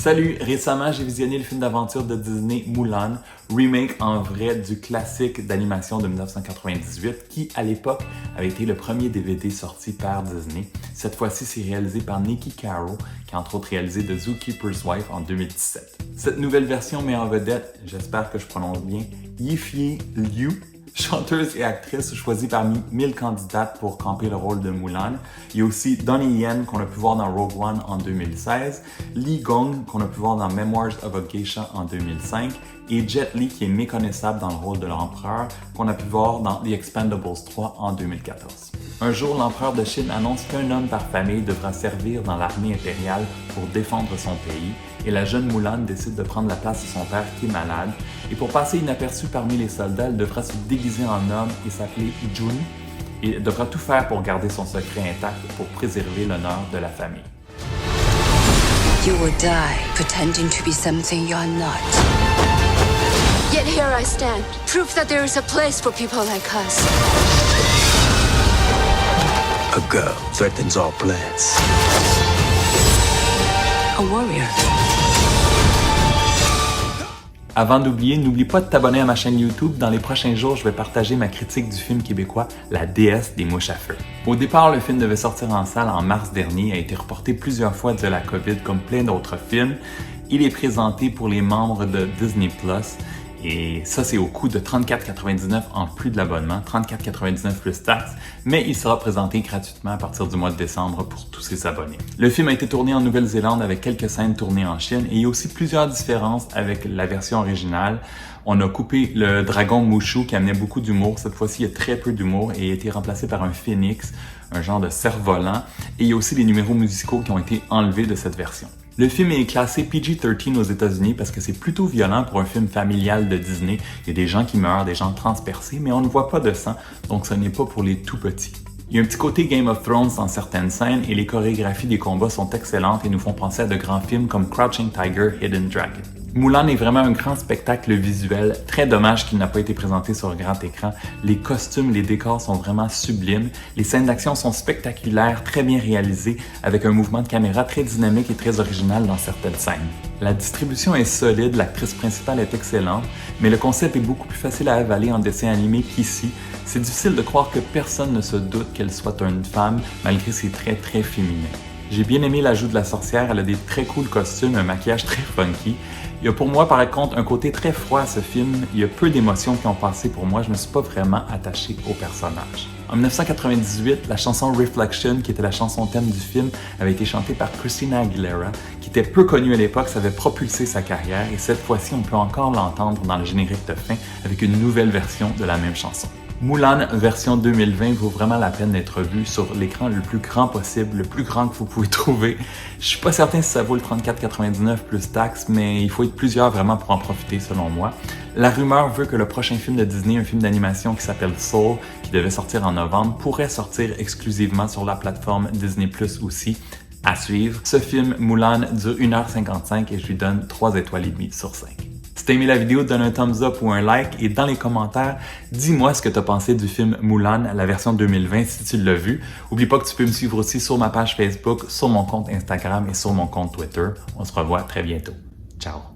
Salut! Récemment, j'ai visionné le film d'aventure de Disney Mulan, remake en vrai du classique d'animation de 1998 qui, à l'époque, avait été le premier DVD sorti par Disney. Cette fois-ci, c'est réalisé par Niki Caro, qui a entre autres réalisé The Zookeeper's Wife en 2017. Cette nouvelle version met en vedette, j'espère que je prononce bien, Yifei Liu, chanteuse et actrice choisie parmi 1000 candidates pour camper le rôle de Mulan. Il y a aussi Donnie Yen qu'on a pu voir dans Rogue One en 2016, Li Gong qu'on a pu voir dans Memoirs of a Geisha en 2005 et Jet Li qui est méconnaissable dans le rôle de l'empereur qu'on a pu voir dans The Expendables 3 en 2014. Un jour, l'empereur de Chine annonce qu'un homme par famille devra servir dans l'armée impériale pour défendre son pays et la jeune Mulan décide de prendre la place de son père qui est malade. Et pour passer inaperçue parmi les soldats, elle devra se déguiser en homme et s'appeler Jun et elle devra tout faire pour garder son secret intact pour préserver l'honneur de la famille. You will die pretending to be something you're not. Yet here I stand, proof that there is a place for people like us. A girl threatens our plans. A warrior. Avant d'oublier, n'oublie pas de t'abonner à ma chaîne YouTube. Dans les prochains jours, je vais partager ma critique du film québécois La déesse des mouches à feu. Au départ, le film devait sortir en salle en mars dernier, a été reporté plusieurs fois dû à la COVID comme plein d'autres films. Il est présenté pour les membres de Disney+. Et ça, c'est au coût de 34,99$ en plus de l'abonnement, 34,99$ plus taxes, mais il sera présenté gratuitement à partir du mois de décembre pour tous ses abonnés. Le film a été tourné en Nouvelle-Zélande avec quelques scènes tournées en Chine et il y a aussi plusieurs différences avec la version originale. On a coupé le dragon Mushu qui amenait beaucoup d'humour. Cette fois-ci, il y a très peu d'humour et il a été remplacé par un phénix, un genre de cerf-volant. Et il y a aussi des numéros musicaux qui ont été enlevés de cette version. Le film est classé PG-13 aux États-Unis parce que c'est plutôt violent pour un film familial de Disney. Il y a des gens qui meurent, des gens transpercés, mais on ne voit pas de sang, donc ce n'est pas pour les tout petits. Il y a un petit côté Game of Thrones dans certaines scènes et les chorégraphies des combats sont excellentes et nous font penser à de grands films comme Crouching Tiger, Hidden Dragon. Mulan est vraiment un grand spectacle visuel, très dommage qu'il n'a pas été présenté sur grand écran. Les costumes, les décors sont vraiment sublimes, les scènes d'action sont spectaculaires, très bien réalisées, avec un mouvement de caméra très dynamique et très original dans certaines scènes. La distribution est solide, l'actrice principale est excellente, mais le concept est beaucoup plus facile à avaler en dessin animé qu'ici. C'est difficile de croire que personne ne se doute qu'elle soit une femme, malgré ses traits très féminins. J'ai bien aimé l'ajout de la sorcière, elle a des très cool costumes, un maquillage très funky. Il y a pour moi, par contre, un côté très froid à ce film. Il y a peu d'émotions qui ont passé pour moi. Je ne me suis pas vraiment attaché au personnage. En 1998, la chanson Reflection, qui était la chanson thème du film, avait été chantée par Christina Aguilera, qui était peu connue à l'époque, ça avait propulsé sa carrière et cette fois-ci, on peut encore l'entendre dans le générique de fin avec une nouvelle version de la même chanson. Mulan version 2020 vaut vraiment la peine d'être vu sur l'écran le plus grand possible, le plus grand que vous pouvez trouver. Je suis pas certain si ça vaut le 34,99$ plus taxes, mais il faut être plusieurs vraiment pour en profiter selon moi. La rumeur veut que le prochain film de Disney, un film d'animation qui s'appelle Soul, qui devait sortir en novembre, pourrait sortir exclusivement sur la plateforme Disney+ aussi. À suivre. Ce film, Mulan, dure 1h55 et je lui donne 3,5 étoiles sur 5. Si t'as aimé la vidéo, donne un thumbs up ou un like et dans les commentaires, dis-moi ce que t'as pensé du film Mulan, la version 2020 si tu l'as vu. Oublie pas que tu peux me suivre aussi sur ma page Facebook, sur mon compte Instagram et sur mon compte Twitter. On se revoit très bientôt. Ciao!